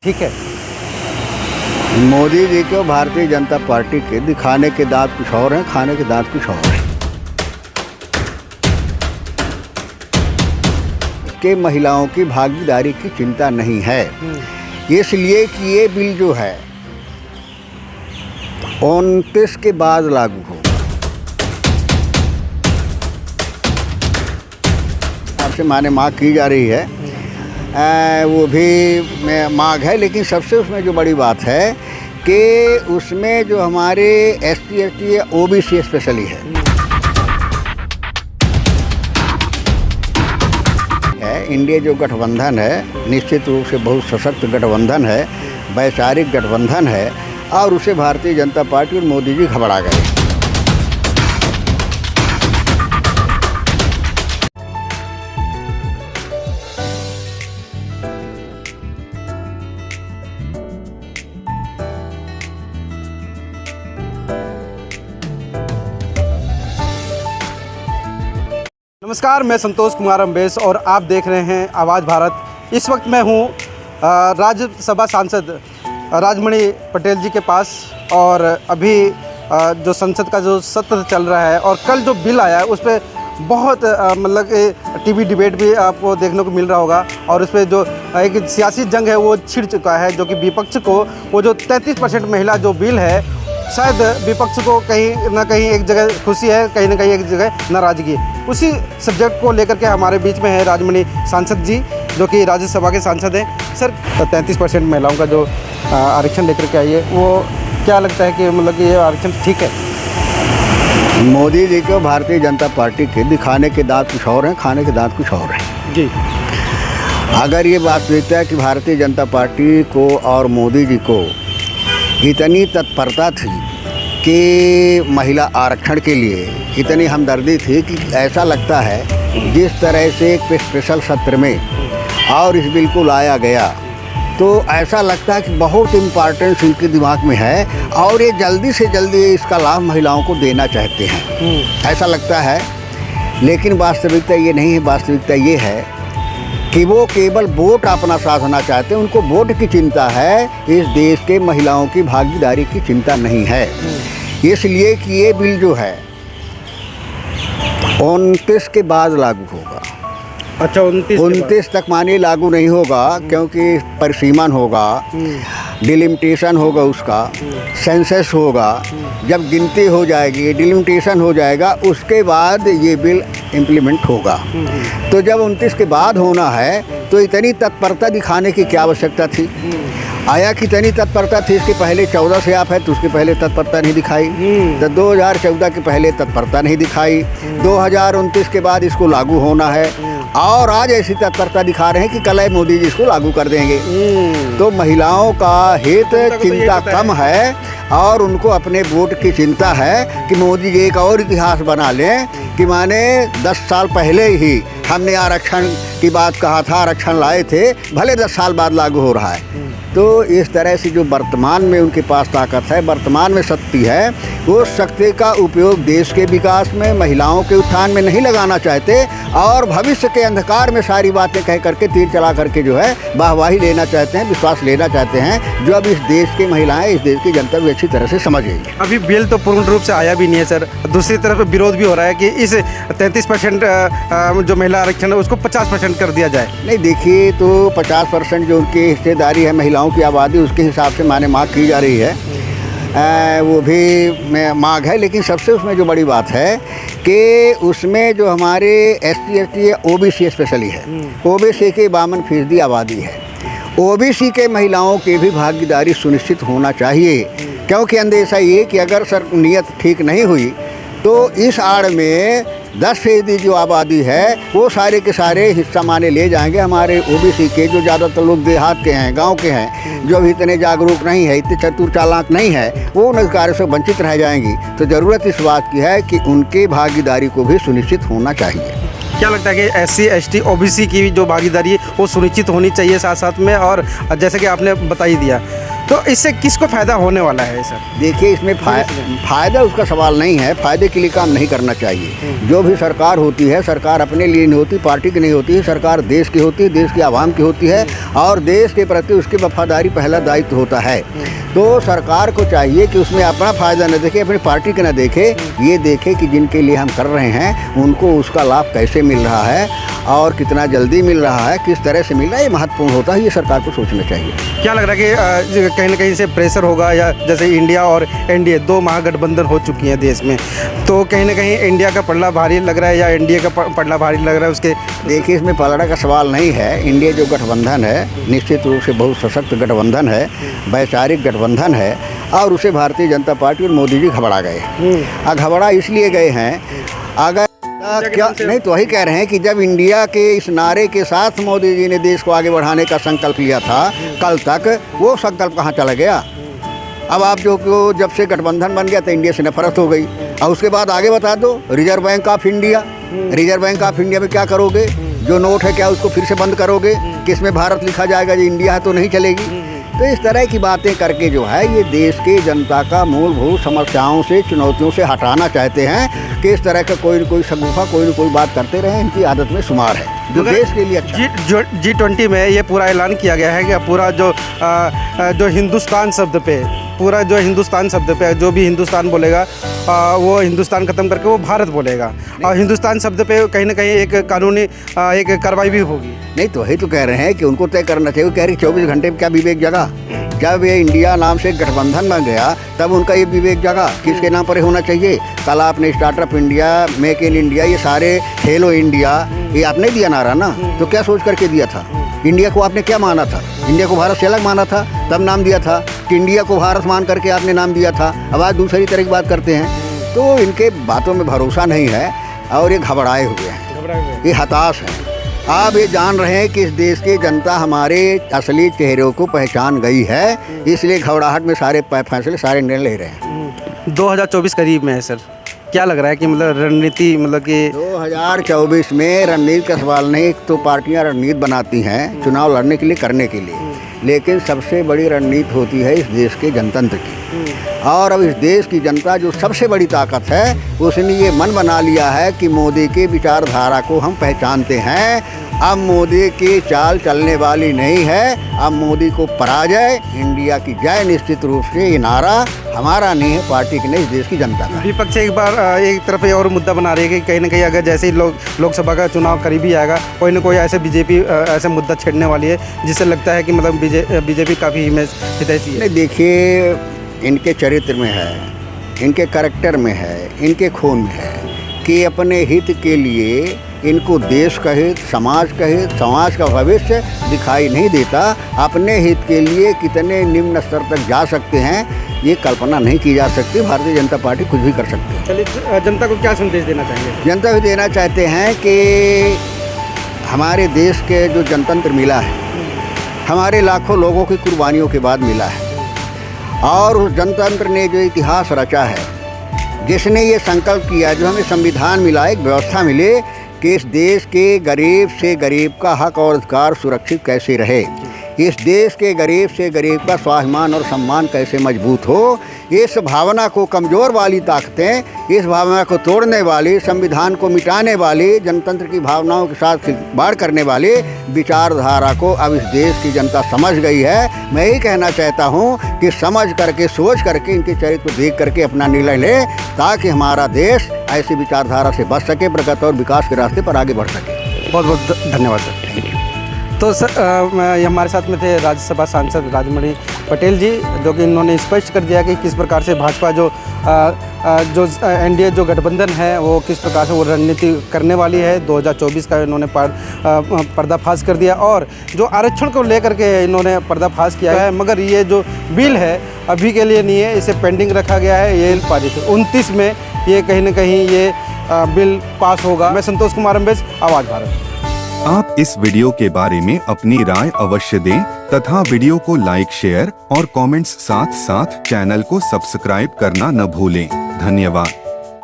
ठीक है। मोदी जी को भारतीय जनता पार्टी के दिखाने के दांत कुछ और हैं, खाने के दांत कुछ और हैं। कि महिलाओं की भागीदारी की चिंता नहीं है, इसलिए कि ये बिल जो है 29 के बाद लागू हो। आपसे मांग की जा रही है, वो भी मांग है, लेकिन सबसे उसमें जो बड़ी बात है कि उसमें जो हमारे ST ST OBC स्पेशली है इंडिया जो गठबंधन है निश्चित रूप से बहुत सशक्त गठबंधन है, वैचारिक गठबंधन है, और उसे भारतीय जनता पार्टी और मोदी जी घबरा गए। नमस्कार, मैं संतोष कुमार अम्बेश और आप देख रहे हैं आवाज़ भारत। इस वक्त मैं हूँ राज्यसभा सांसद राजमणि पटेल जी के पास, और अभी जो संसद का जो सत्र चल रहा है और कल जो बिल आया है उस पर बहुत मतलब टीवी डिबेट भी आपको देखने को मिल रहा होगा, और उस पर जो एक सियासी जंग है वो छिड़ चुका है, जो कि विपक्ष को वो जो 33% महिला जो बिल है, शायद विपक्ष को कहीं ना कहीं एक जगह खुशी है, कहीं ना कहीं एक जगह नाराज़गी। उसी सब्जेक्ट को लेकर के हमारे बीच में है राजमणि सांसद जी, जो कि राज्यसभा के सांसद हैं। सर, 33% महिलाओं का जो आरक्षण लेकर के आई है, वो क्या लगता है कि मतलब कि ये आरक्षण ठीक है? मोदी जी को भारतीय जनता पार्टी के दिखाने के दांत कुछ और हैं, खाने के दांत कुछ और हैं जी। अगर ये वास्तविकता है कि भारतीय जनता पार्टी को और मोदी जी को इतनी तत्परता थी कि महिला आरक्षण के लिए इतनी हमदर्दी थी कि ऐसा लगता है जिस तरह से एक स्पेशल सत्र में और इस बिल को लाया गया, तो ऐसा लगता है कि बहुत इम्पॉर्टेंस इनके दिमाग में है और ये जल्दी से जल्दी इसका लाभ महिलाओं को देना चाहते हैं, ऐसा लगता है। लेकिन वास्तविकता ये नहीं है। वास्तविकता ये है कि वो केवल वोट अपना साधना चाहते हैं, उनको वोट की चिंता है, इस देश के महिलाओं की भागीदारी की चिंता नहीं है। इसलिए कि ये बिल जो है 29 के बाद लागू होगा। अच्छा, 29 तक माने लागू नहीं होगा, क्योंकि परिसीमन होगा, डिलिमिटेशन होगा, उसका सेंसस होगा। जब गिनती हो जाएगी, डिलिमिटेशन हो जाएगा, उसके बाद ये बिल इम्प्लीमेंट होगा। तो जब 29 के बाद होना है तो इतनी तत्परता दिखाने की क्या आवश्यकता थी? आया कि इतनी तत्परता थी, इसके पहले 14 से आप है तो उसके पहले तत्परता नहीं दिखाई, तो 2014 के पहले तत्परता नहीं दिखाई, 2029 के बाद इसको लागू होना है, और आज ऐसी तत्परता दिखा रहे हैं कि कल मोदी जी इसको लागू कर देंगे। तो महिलाओं का हित चिंता कम है और उनको अपने वोट की चिंता है कि मोदी जी एक और इतिहास बना लें कि माने 10 साल पहले ही हमने आरक्षण की बात कहा था, आरक्षण लाए थे, भले 10 साल बाद लागू हो रहा है। तो इस तरह से जो वर्तमान में उनके पास ताकत है, वर्तमान में शक्ति है, वो शक्ति का उपयोग देश के विकास में, महिलाओं के उत्थान में नहीं लगाना चाहते, और भविष्य के अंधकार में सारी बातें कह करके तीर चला करके जो है वाहवाही लेना चाहते हैं, विश्वास लेना चाहते हैं, जो अब इस देश की महिलाएं, इस देश की जनता भी अच्छी तरह से समझ गई। अभी बिल तो पूर्ण रूप से आया भी नहीं है सर। दूसरी तरफ विरोध भी हो रहा है कि इस 33% जो महिला आरक्षण है उसको 50% कर दिया जाए। नहीं, देखिए, तो 50% जो उनकी हिस्सेदारी है महिलाओं की आबादी, उसके हिसाब से मांग की जा रही है, वो भी मांग है, लेकिन सबसे उसमें जो बड़ी बात है कि उसमें जो हमारे ST ST OBC स्पेशली है, OBC की 52% आबादी है, OBC के महिलाओं की भी भागीदारी सुनिश्चित होना चाहिए, क्योंकि अंदेशा ये कि अगर सर नीयत ठीक नहीं हुई तो इस आड़ में 10% जो आबादी है वो सारे के सारे हिस्सा माने ले जाएंगे हमारे OBC के, जो ज़्यादातर लोग देहात के हैं, गांव के हैं, जो अभी इतने जागरूक नहीं है, इतने चतुर चालाक नहीं है, वो उन अधिकारों से वंचित रह जाएंगी। तो ज़रूरत इस बात की है कि उनकी भागीदारी को भी सुनिश्चित होना चाहिए। क्या लगता है कि SC ST OBC की जो भागीदारी है वो सुनिश्चित होनी चाहिए साथ साथ में, और जैसे कि आपने बता ही दिया, तो इससे किसको फायदा होने वाला है सर? देखिए, इसमें फायदा उसका सवाल नहीं है, फायदे के लिए काम नहीं करना चाहिए। जो भी सरकार होती है, सरकार अपने लिए नहीं होती, पार्टी की नहीं होती है, सरकार देश की होती है, देश की आवाम की होती है और देश के प्रति उसकी वफादारी पहला दायित्व होता है। तो सरकार को चाहिए कि उसमें अपना फ़ायदा न देखे, अपनी पार्टी का न देखे, ये देखे कि जिनके लिए हम कर रहे हैं उनको उसका लाभ कैसे मिल रहा है और कितना जल्दी मिल रहा है, किस तरह से मिल रहा है, ये महत्वपूर्ण होता है। ये सरकार को सोचना चाहिए। क्या लग रहा है कि कहीं ना कहीं से प्रेशर होगा, या जैसे इंडिया और एनडीए 2 महागठबंधन हो चुकी हैं देश में, तो कहीं ना कहीं इंडिया का पलड़ा भारी लग रहा है या एनडीए का पलड़ा भारी लग रहा है उसके? देखिए, इसमें पलड़ा का सवाल नहीं है। इंडिया जो गठबंधन है निश्चित रूप से बहुत सशक्त गठबंधन है, वैचारिक गठबंधन है और उसे भारतीय जनता पार्टी और मोदी जी घबरा गए। घबरा इसलिए गए हैं, अगर क्या नहीं तो वही कह रहे हैं कि जब इंडिया के इस नारे के साथ मोदी जी ने देश को आगे बढ़ाने का संकल्प लिया था, कल तक वो संकल्प कहाँ चला गया? अब आप जो जब से गठबंधन बन गया तो इंडिया से नफरत हो गई। और उसके बाद आगे बता दो, reserve bank of India, reserve bank of India में क्या करोगे? जो नोट है क्या उसको फिर से बंद करोगे? किसमें भारत लिखा जाएगा? जो इंडिया है तो नहीं चलेगी। तो इस तरह की बातें करके जो है ये देश के जनता का मूलभूत समस्याओं से, चुनौतियों से हटाना चाहते हैं कि इस तरह का कोई न कोई शगुफा, कोई न कोई बात करते रहे। इनकी आदत में शुमार है, जो देश के लिए अच्छा। G20 में ये पूरा ऐलान किया गया है कि पूरा जो हिंदुस्तान शब्द पे, पूरा जो हिंदुस्तान शब्द पे जो भी हिंदुस्तान बोलेगा वो हिंदुस्तान ख़त्म करके वो भारत बोलेगा, और हिंदुस्तान शब्द पे कहीं ना कहीं एक कानूनी एक कार्रवाई भी होगी। नहीं तो वही तो कह रहे हैं कि उनको तय करना चाहिए। वो कह रही 24 घंटे में क्या विवेक जगा? जब ये इंडिया नाम से गठबंधन बन गया तब उनका ये विवेक जगा किसके नाम पर होना चाहिए? कल आपने startup India, make in India, ये सारे खेलो इंडिया, ये आपने दिया नारा ना, तो क्या सोच करके दिया था? इंडिया को आपने क्या माना था? इंडिया को भारत से अलग माना था, तब नाम दिया था कि इंडिया को भारत मान करके आपने नाम दिया था। अब आज दूसरी तरह की बात करते हैं। तो इनके बातों में भरोसा नहीं है और ये घबराए हुए हैं, ये हताश हैं। आप ये जान रहे हैं कि इस देश की जनता हमारे असली चेहरों को पहचान गई है, इसलिए घबराहट में सारे फैसले, सारे निर्णय ले रहे हैं। 2024 करीब में है सर, क्या लग रहा है कि मतलब रणनीति, मतलब कि 2024 में रणनीति का सवाल नहीं, तो पार्टियां रणनीति बनाती हैं चुनाव लड़ने के लिए, करने के लिए, लेकिन सबसे बड़ी रणनीति होती है इस देश के जनतंत्र की। और अब इस देश की जनता जो सबसे बड़ी ताकत है, उसने ये मन बना लिया है कि मोदी की विचारधारा को हम पहचानते हैं। अब मोदी की चाल चलने वाली नहीं है, अब मोदी को पराजय, इंडिया की जय। निश्चित रूप से ये नारा हमारा नहीं है, पार्टी की नहीं, इस देश की जनता का। विपक्ष एक बार एक तरफ ये और मुद्दा बना रही है कि कहीं ना कहीं अगर जैसे ही लोकसभा का चुनाव करीबी आएगा, कोई ना कोई ऐसे बीजेपी ऐसे मुद्दा छेड़ने वाली है जिससे लगता है कि मतलब बीजेपी काफ़ी इमेज हितैषी है। देखिए, इनके चरित्र में है, इनके करैक्टर में है, इनके खून में है कि अपने हित के लिए इनको देश का हित, समाज का हित, समाज का भविष्य दिखाई नहीं देता। अपने हित के लिए कितने निम्न स्तर तक जा सकते हैं ये कल्पना नहीं की जा सकती। भारतीय जनता पार्टी कुछ भी कर सकती है। चलिए, जनता को क्या संदेश देना चाहिए? जनता को देना चाहते हैं कि हमारे देश के जो जनतंत्र मिला है, हमारे लाखों लोगों की कुर्बानियों के बाद मिला है, और उस जनतंत्र ने जो इतिहास रचा है, जिसने ये संकल्प किया, जो हमें संविधान मिला, एक व्यवस्था मिले कि इस देश के गरीब से गरीब का हक और अधिकार सुरक्षित कैसे रहे, इस देश के गरीब से गरीब का स्वाभिमान और सम्मान कैसे मजबूत हो। इस भावना को कमज़ोर वाली ताकतें, इस भावना को तोड़ने वाली, संविधान को मिटाने वाली, जनतंत्र की भावनाओं के साथ खिलवाड़ करने वाली विचारधारा को अब इस देश की जनता समझ गई है। मैं यही कहना चाहता हूँ कि समझ करके, सोच करके, इनके चरित्र को देख करके अपना निर्णय लें, ताकि हमारा देश ऐसी विचारधारा से बच सके, प्रगति और विकास के रास्ते पर आगे बढ़ सके। बहुत बहुत धन्यवाद सर। Thank you. तो सर हमारे साथ में थे राज्यसभा सांसद राजमणि पटेल जी, जो कि इन्होंने स्पष्ट कर दिया कि किस प्रकार से भाजपा जो एनडीए जो गठबंधन है वो किस प्रकार से वो रणनीति करने वाली है। 2024 का इन्होंने पर्दाफाश कर दिया, और जो आरक्षण को लेकर के इन्होंने पर्दाफाश किया है, मगर ये जो बिल है अभी के लिए नहीं है, इसे पेंडिंग रखा गया है। ये पारित 29 में ये कहीं ना कहीं ये बिल पास होगा। मैं संतोष कुमार अम्बेस, आवाज़ भारत। आप इस वीडियो के बारे में अपनी राय अवश्य दें तथा वीडियो को लाइक, शेयर और कमेंट्स साथ साथ चैनल को सब्सक्राइब करना न भूलें। धन्यवाद।